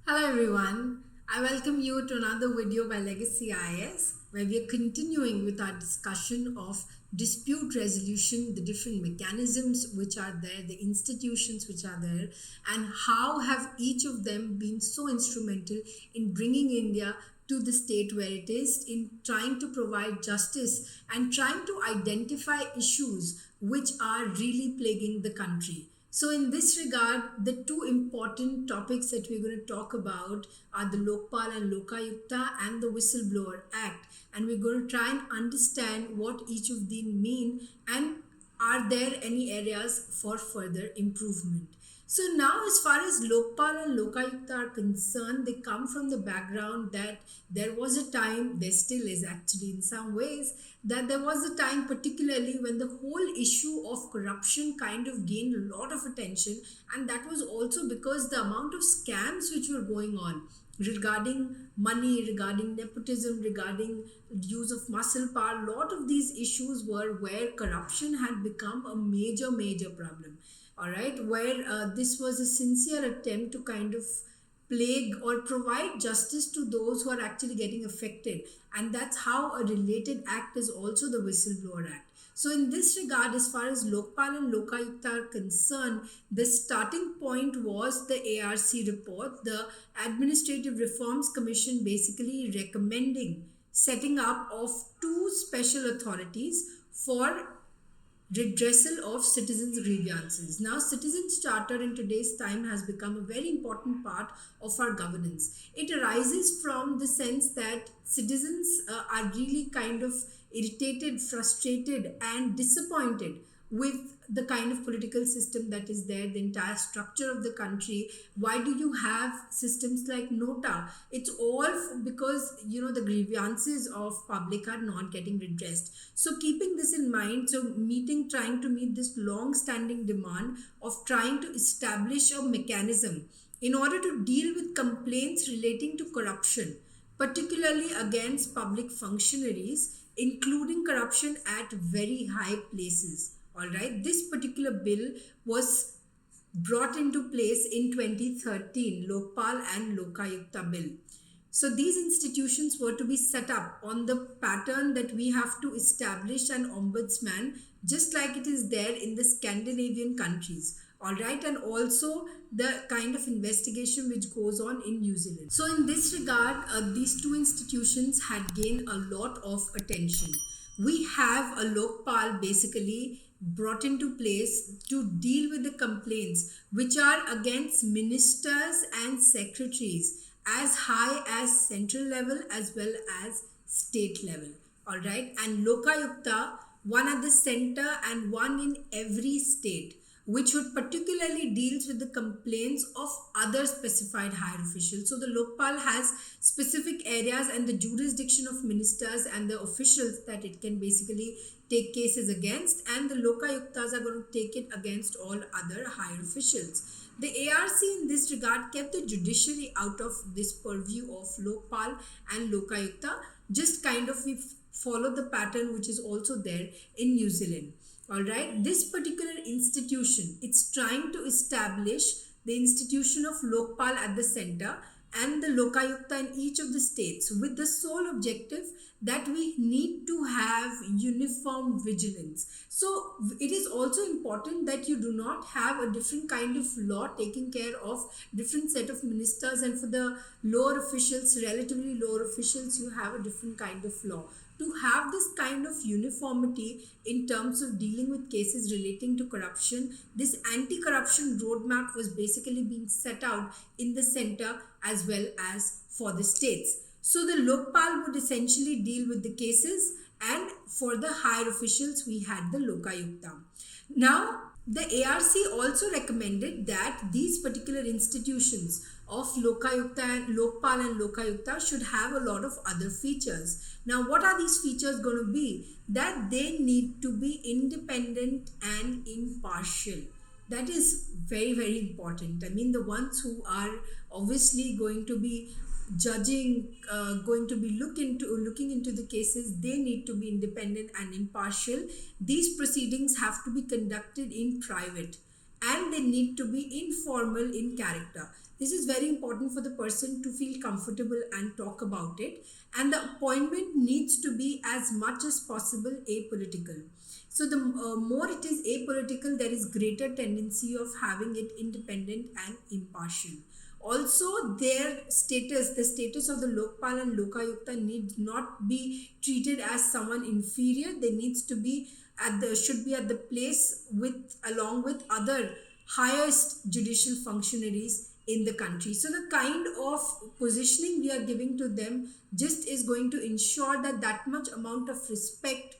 Hello everyone, I welcome you to another video by Legacy IAS where we are continuing with our discussion of dispute resolution, the different mechanisms which are there, the institutions which are there, and how have each of them been so instrumental in bringing India to the state where it is, in trying to provide justice and trying to identify issues which are really plaguing the country. So, in this regard, the two important topics that we're going to talk about are the Lokpal and Lokayukta and the Whistleblower Act. And we're going to try and understand what each of these mean and are there any areas for further improvement. So now as far as Lokpal and Lokayukta are concerned, they come from the background that there was a time, there still is actually in some ways, that there was a time particularly when the whole issue of corruption kind of gained a lot of attention, and that was also because the amount of scams which were going on regarding money, regarding nepotism, regarding use of muscle power, a lot of these issues were where corruption had become a major problem. All right, where this was a sincere attempt to kind of plague or provide justice to those who are actually getting affected, and that's how a related act is also the Whistleblower Act. So in this regard, as far as Lokpal and Lokayukta are concerned, the starting point was the ARC report, the Administrative Reforms Commission basically recommending setting up of two special authorities for redressal of citizens' grievances. Now, citizens' charter in today's time has become a very important part of our governance. It arises from the sense that citizens are really kind of irritated, frustrated, and disappointed with the kind of political system that is there, the entire structure of the country. Why do you have systems like Nota? It's all because the grievances of public are not getting redressed. So keeping this in mind, trying to meet this long-standing demand of trying to establish a mechanism in order to deal with complaints relating to corruption, particularly against public functionaries, including corruption at very high places. All right, this particular bill was brought into place in 2013, Lokpal and Lokayukta bill. So these institutions were to be set up on the pattern that we have to establish an ombudsman, just like it is there in the Scandinavian countries. All right, and also the kind of investigation which goes on in New Zealand. So in this regard, these two institutions had gained a lot of attention. We have a Lokpal basically brought into place to deal with the complaints which are against ministers and secretaries as high as central level as well as state level. All right, and Lokayukta, one at the center and one in every state, which would particularly deals with the complaints of other specified higher officials. So the Lokpal has specific areas and the jurisdiction of ministers and the officials that it can basically take cases against, and the Lokayuktas are going to take it against all other higher officials. The ARC in this regard kept the judiciary out of this purview of Lokpal and Lokayukta, just kind of we follow the pattern which is also there in New Zealand. All right, this particular institution, it's trying to establish the institution of Lokpal at the center and the Lokayukta in each of the states with the sole objective that we need to have uniform vigilance. So it is also important that you do not have a different kind of law taking care of different set of ministers, and for the lower officials, relatively lower officials, you have a different kind of law. To have this kind of uniformity in terms of dealing with cases relating to corruption, this anti-corruption roadmap was basically being set out in the center as well as for the states. So the Lokpal would essentially deal with the cases, and for the higher officials we had the Lokayukta. Now the ARC also recommended that these particular institutions of Lokpal and Lokayukta should have a lot of other features. Now, what are these features going to be? That they need to be independent and impartial. That is very important. I mean, the ones who are obviously going to be judging, going to be looking into the cases, they need to be independent and impartial. These proceedings have to be conducted in private, and they need to be informal in character. This is very important for the person to feel comfortable and talk about it. And the appointment needs to be as much as possible apolitical. So the more it is apolitical, there is greater tendency of having it independent and impartial. Also, their status, the status of the Lokpal and Lokayukta, need not be treated as someone inferior. They needs to be should be at the place with along with other highest judicial functionaries in the country. So the kind of positioning we are giving to them just is going to ensure that that much amount of respect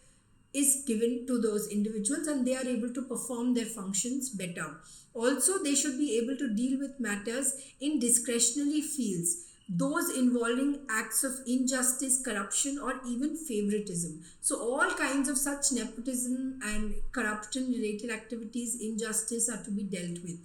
is given to those individuals and they are able to perform their functions better. Also, they should be able to deal with matters in discretionary fields, those involving acts of injustice, corruption, or even favoritism. So all kinds of such nepotism and corruption related activities, injustice, are to be dealt with.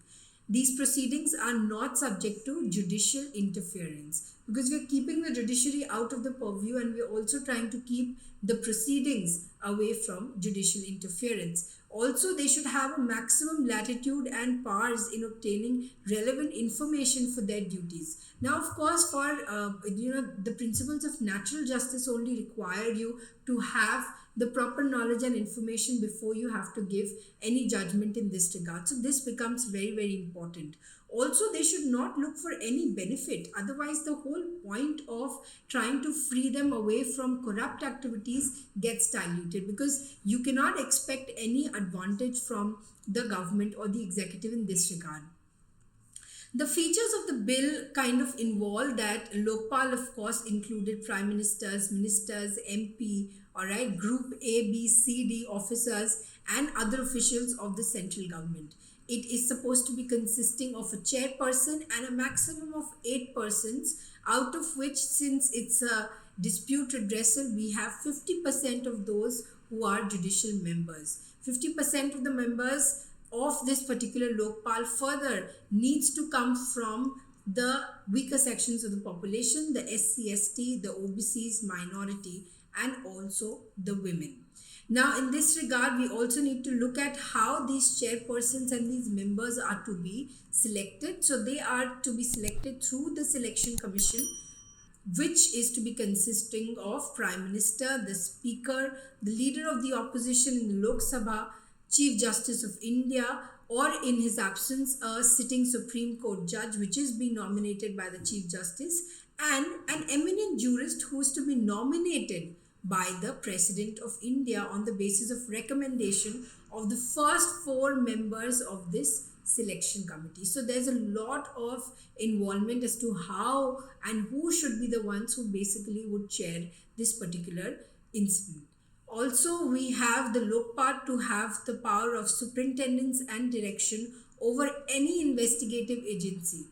These proceedings are not subject to judicial interference, because we are keeping the judiciary out of the purview and we are also trying to keep the proceedings away from judicial interference. Also, they should have a maximum latitude and powers in obtaining relevant information for their duties. Now, of course, for the principles of natural justice only require you to have the proper knowledge and information before you have to give any judgment in this regard. So this becomes very, very important. Also, they should not look for any benefit. Otherwise, the whole point of trying to free them away from corrupt activities gets diluted, because you cannot expect any advantage from the government or the executive in this regard. The features of the bill kind of involve that Lokpal, of course, included prime ministers, ministers, MP, alright, group A, B, C, D officers and other officials of the central government. It is supposed to be consisting of a chairperson and a maximum of 8 persons, out of which, since it's a dispute redressal, we have 50% of those who are judicial members. 50% of the members of this particular Lokpal further needs to come from the weaker sections of the population, the SC, ST, the OBCs, minority, and also the women. Now, in this regard, we also need to look at how these chairpersons and these members are to be selected. So they are to be selected through the selection commission, which is to be consisting of Prime Minister, the Speaker, the Leader of the Opposition in the Lok Sabha, Chief Justice of India, or in his absence, a sitting Supreme Court judge, which is being nominated by the Chief Justice, and an eminent jurist who is to be nominated by the President of India on the basis of recommendation of the first 4 members of this selection committee. So there's a lot of involvement as to how and who should be the ones who basically would chair this particular incident. Also, we have the Lokpal to have the power of superintendence and direction over any investigative agency.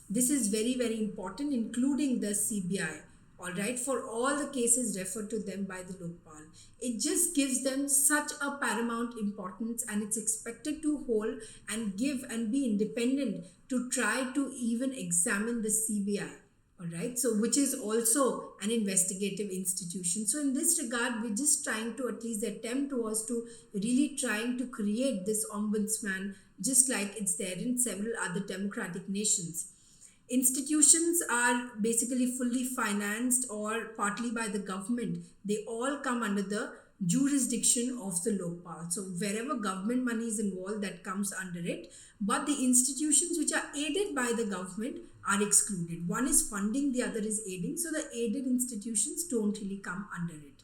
This is very, very important, including the CBI. Alright, for all the cases referred to them by the Lokpal. It just gives them such a paramount importance, and it's expected to hold and give and be independent to try to even examine the CBI. Alright, so which is also an investigative institution. So in this regard, we're just trying to, at least the attempt was to really trying to create this ombudsman, just like it's there in several other democratic nations. Institutions are basically fully financed or partly by the government. They all come under the jurisdiction of the Lokpal. So wherever government money is involved, that comes under it. But the institutions which are aided by the government are excluded. One is funding, the other is aiding. So the aided institutions don't really come under it.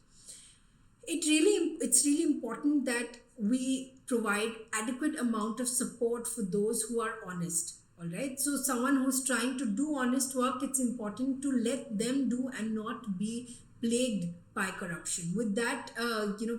It's really important that we provide adequate amount of support for those who are honest. Alright, so someone who's trying to do honest work, it's important to let them do and not be plagued by corruption. With that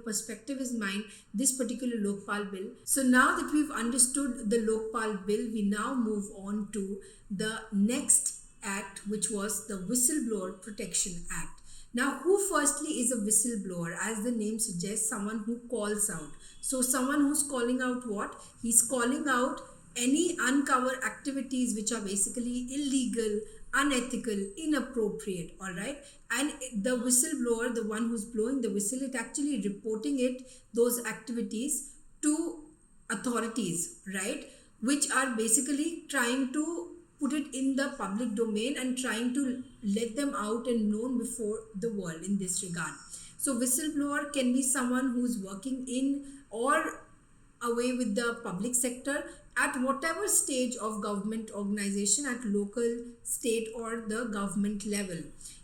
perspective in mind, this particular Lokpal bill. So now that we've understood the Lokpal bill, we now move on to the next act, which was the Whistleblower Protection Act. Now, who firstly is a whistleblower? As the name suggests, someone who calls out. So someone who's calling out what? He's calling out any uncover activities which are basically illegal, unethical, inappropriate, all right? And the whistleblower, the one who's blowing the whistle, it actually reporting those activities to authorities, right? Which are basically trying to put it in the public domain and trying to let them out and known before the world in this regard. So whistleblower can be someone who's working in or away with the public sector at whatever stage of government organization, at local, state or the government level.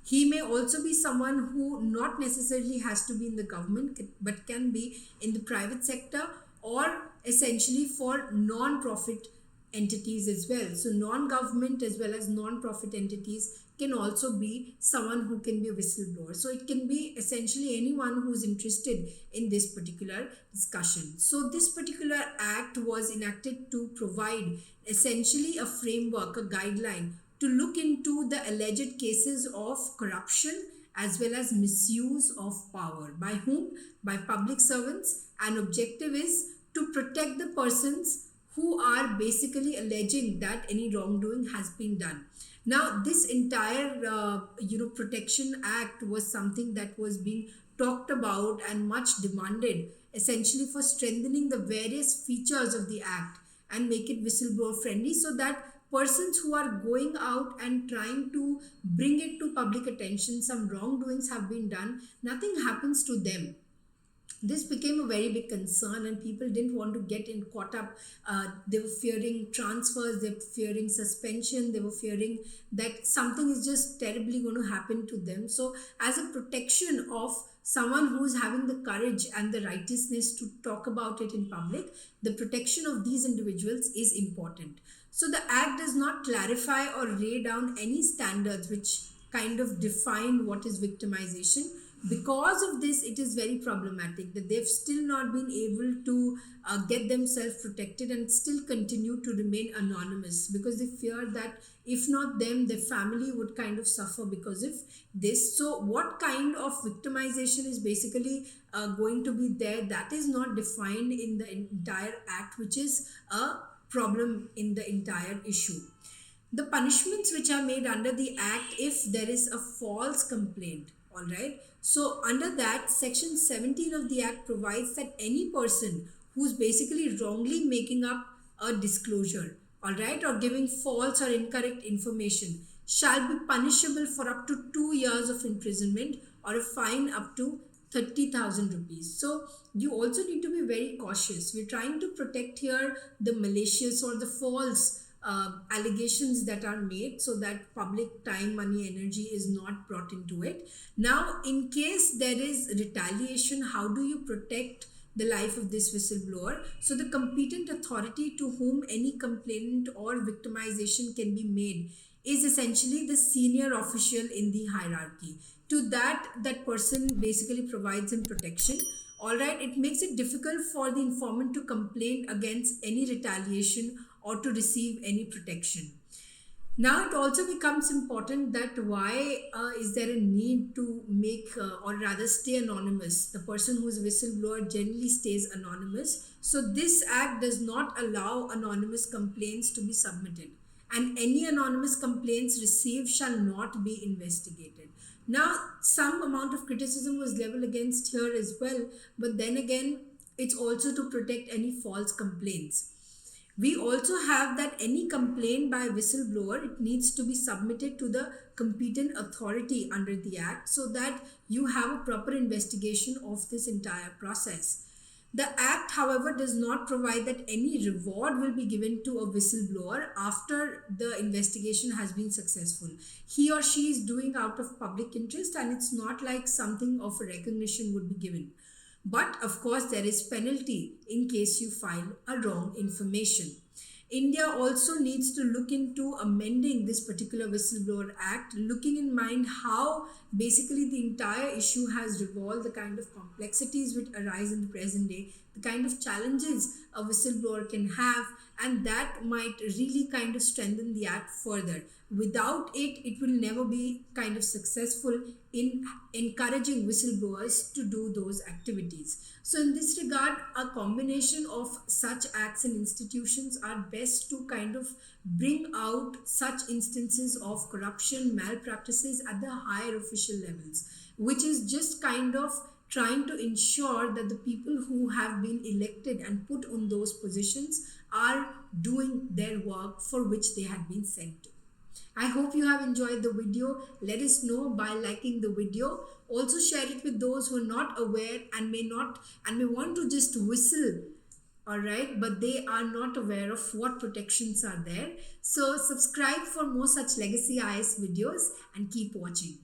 He may also be someone who not necessarily has to be in the government but can be in the private sector or essentially for non-profit entities as well. So non-government as well as non-profit entities can also be someone who can be a whistleblower. So it can be essentially anyone who's interested in this particular discussion. So this particular act was enacted to provide essentially a framework, a guideline to look into the alleged cases of corruption as well as misuse of power. By whom? By public servants. And objective is to protect the persons who are basically alleging that any wrongdoing has been done. Now, this entire Protection Act was something that was being talked about and much demanded, essentially for strengthening the various features of the act and make it whistleblower friendly, so that persons who are going out and trying to bring it to public attention, some wrongdoings have been done, nothing happens to them. This became a very big concern and people didn't want to get caught up. They were fearing transfers, they were fearing suspension, they were fearing that something is just terribly going to happen to them. So as a protection of someone who's having the courage and the righteousness to talk about it in public, the protection of these individuals is important. So the act does not clarify or lay down any standards which kind of define what is victimization. Because of this, it is very problematic that they've still not been able to get themselves protected and still continue to remain anonymous, because they fear that if not them, their family would kind of suffer because of this. So what kind of victimization is basically going to be there, that is not defined in the entire act, which is a problem in the entire issue. The punishments which are made under the act if there is a false complaint, all right. So under that, section 17 of the act provides that any person who's basically wrongly making up a disclosure, all right, or giving false or incorrect information shall be punishable for up to 2 years of imprisonment or a fine up to 30,000 rupees. So you also need to be very cautious. We're trying to protect here the malicious or the false allegations that are made, so that public time, money, energy is not brought into it. Now, in case there is retaliation, how do you protect the life of this whistleblower? So the competent authority to whom any complaint or victimization can be made is essentially the senior official in the hierarchy. To that person basically provides him protection. All right, it makes it difficult for the informant to complain against any retaliation or to receive any protection. Now it also becomes important that why is there a need to make or rather stay anonymous. The person who is a whistleblower generally stays anonymous. So this act does not allow anonymous complaints to be submitted, and any anonymous complaints received shall not be investigated. Now some amount of criticism was leveled against here as well, but then again it's also to protect any false complaints. We also have that any complaint by a whistleblower, it needs to be submitted to the competent authority under the act, so that you have a proper investigation of this entire process. The act, however, does not provide that any reward will be given to a whistleblower after the investigation has been successful. He or she is doing out of public interest, and it's not like something of a recognition would be given. But of course, there is penalty in case you file a wrong information. India also needs to look into amending this particular Whistleblower Act, looking in mind how basically the entire issue has revolved, the kind of complexities which arise in the present day, the kind of challenges a whistleblower can have, and that might really kind of strengthen the act further. Without it, it will never be kind of successful in encouraging whistleblowers to do those activities. So in this regard, a combination of such acts and institutions are best to kind of bring out such instances of corruption, malpractices at the higher official levels, which is just kind of trying to ensure that the people who have been elected and put on those positions are doing their work for which they had been sent to. I hope you have enjoyed the video. Let us know by liking the video. Also share it with those who are not aware and may want to just whistle, all right, but they are not aware of what protections are there. So subscribe for more such Legacy IAS videos and keep watching.